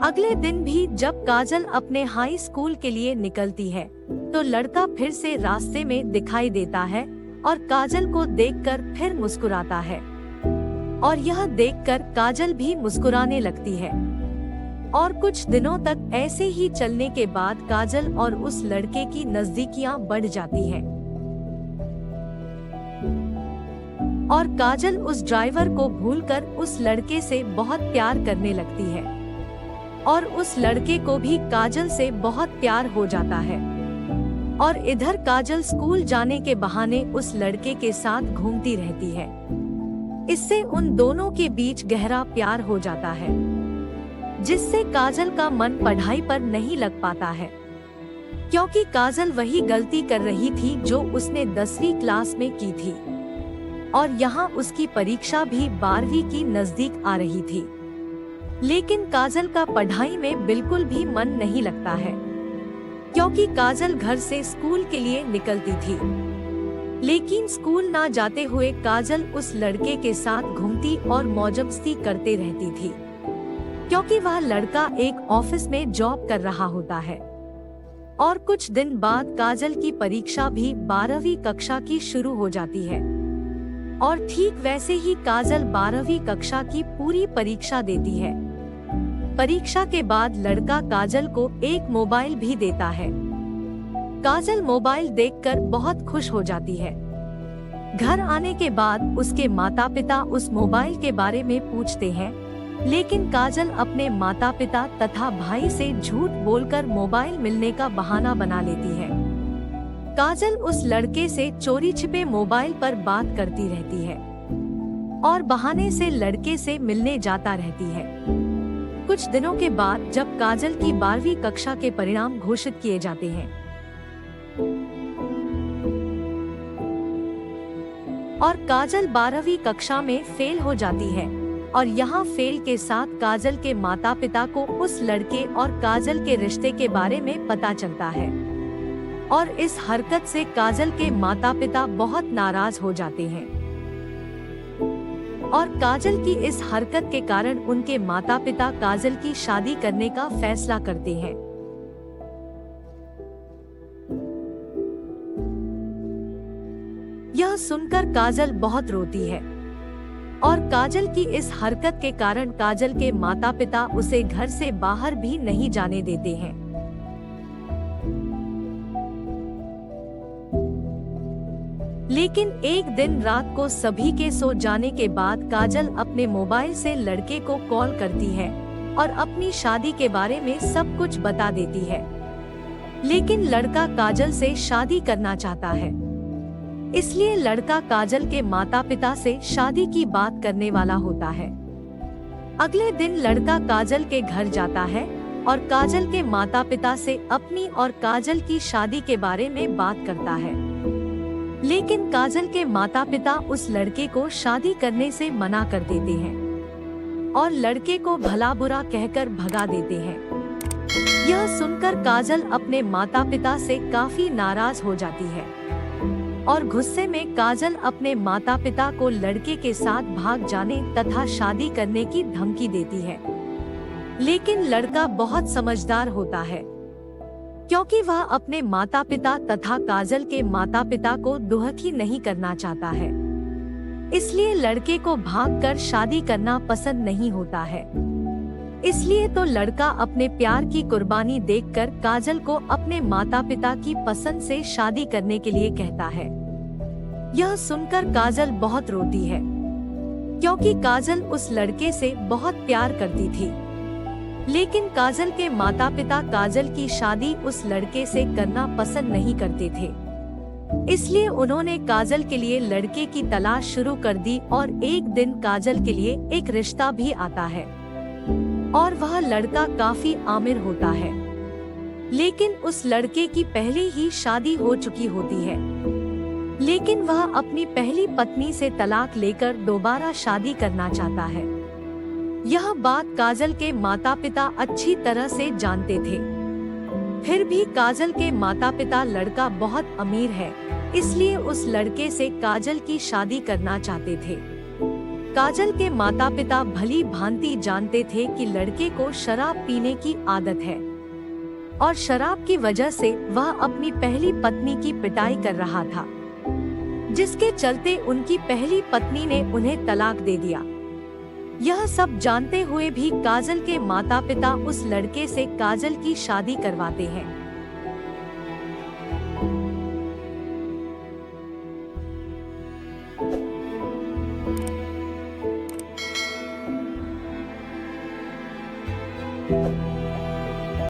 अगले दिन भी जब काजल अपने हाई स्कूल के लिए निकलती है तो लड़का फिर से रास्ते में दिखाई देता है और काजल को देखकर फिर मुस्कुराता है और यह देखकर काजल भी मुस्कुराने लगती है। और कुछ दिनों तक ऐसे ही चलने के बाद काजल और उस लड़के की नजदीकियां बढ़ जाती हैं। और काजल उस ड्राइवर को भूलकर उस लड़के से बहुत प्यार करने लगती है और उस लड़के को भी काजल से बहुत प्यार हो जाता है। और इधर काजल स्कूल जाने के बहाने उस लड़के के साथ घूमती रहती है। इससे उन दोनों के बीच गहरा प्यार हो जाता है, जिससे काजल का मन पढ़ाई पर नहीं लग पाता है, क्योंकि काजल वही गलती कर रही थी जो उसने 10वीं क्लास में की थी और यहाँ उसकी परीक्षा भी 12वीं की नजदीक आ रही थी। लेकिन काजल का पढ़ाई में बिल्कुल भी मन नहीं लगता है, क्योंकि काजल घर से स्कूल के लिए निकलती थी। लेकिन स्कूल ना जाते हुए काजल उस लड़के के साथ घूमती और मौजमस्ती करते रहती थी, क्योंकि वह लड़का एक ऑफिस में जॉब कर रहा होता है। और कुछ दिन बाद काजल की परीक्षा भी 12वीं कक्षा की शुरू हो जाती है और ठीक वैसे ही काजल 12वीं कक्षा की पूरी परीक्षा देती है। परीक्षा के बाद लड़का काजल को एक मोबाइल भी देता है। काजल मोबाइल देखकर बहुत खुश हो जाती है। घर आने के बाद उसके माता पिता उस मोबाइल के बारे में पूछते हैं, लेकिन काजल अपने माता पिता तथा भाई से झूठ बोलकर मोबाइल मिलने का बहाना बना लेती है। काजल उस लड़के से चोरी छिपे मोबाइल पर बात करती रहती है और बहाने से लड़के से मिलने जाता रहती है। कुछ दिनों के बाद जब काजल की 12वीं कक्षा के परिणाम घोषित किए जाते हैं और काजल 12वीं कक्षा में फेल हो जाती है और यहाँ फेल के साथ काजल के माता पिता को उस लड़के और काजल के रिश्ते के बारे में पता चलता है और इस हरकत से काजल के माता पिता बहुत नाराज हो जाते हैं और काजल की इस हरकत के कारण उनके माता पिता काजल की शादी करने का फैसला करते हैं। यह सुनकर काजल बहुत रोती है और काजल की इस हरकत के कारण काजल के माता पिता उसे घर से बाहर भी नहीं जाने देते हैं। लेकिन एक दिन रात को सभी के सो जाने के बाद काजल अपने मोबाइल से लड़के को कॉल करती है और अपनी शादी के बारे में सब कुछ बता देती है। लेकिन लड़का काजल से शादी करना चाहता है, इसलिए लड़का काजल के माता पिता से शादी की बात करने वाला होता है। अगले दिन लड़का काजल के घर जाता है और काजल के माता पिता से अपनी और काजल की शादी के बारे में बात करता है। लेकिन काजल के माता पिता उस लड़के को शादी करने से मना कर देते हैं और लड़के को भला बुरा कहकर भगा देते हैं। यह सुनकर काजल अपने माता पिता से काफी नाराज हो जाती है और गुस्से में काजल अपने माता पिता को लड़के के साथ भाग जाने तथा शादी करने की धमकी देती है। लेकिन लड़का बहुत समझदार होता है, क्योंकि वह अपने माता पिता तथा काजल के माता पिता को दुखी नहीं करना चाहता है, इसलिए लड़के को भागकर शादी करना पसंद नहीं होता है। इसलिए तो लड़का अपने प्यार की कुर्बानी देखकर काजल को अपने माता पिता की पसंद से शादी करने के लिए कहता है। यह सुनकर काजल बहुत रोती है, क्योंकि काजल उस लड़के से बहुत प्यार करती थी। लेकिन काजल के माता पिता काजल की शादी उस लड़के से करना पसंद नहीं करते थे, इसलिए उन्होंने काजल के लिए लड़के की तलाश शुरू कर दी और एक दिन काजल के लिए एक रिश्ता भी आता है और वह लड़का काफी आमिर होता है। लेकिन उस लड़के की पहले ही शादी हो चुकी होती है, लेकिन वह अपनी पहली पत्नी से तलाक लेकर दोबारा शादी करना चाहता है। यह बात काजल के माता पिता अच्छी तरह से जानते थे। फिर भी काजल के माता पिता लड़का बहुत अमीर है, इसलिए उस लड़के से काजल की शादी करना चाहते थे। काजल के माता पिता भली भांति जानते थे कि लड़के को शराब पीने की आदत है और शराब की वजह से वह अपनी पहली पत्नी की पिटाई कर रहा था, जिसके चलते उनकी पहली पत्नी ने उन्हें तलाक दे दिया। यह सब जानते हुए भी काजल के माता पिता उस लड़के से काजल की शादी करवाते हैं।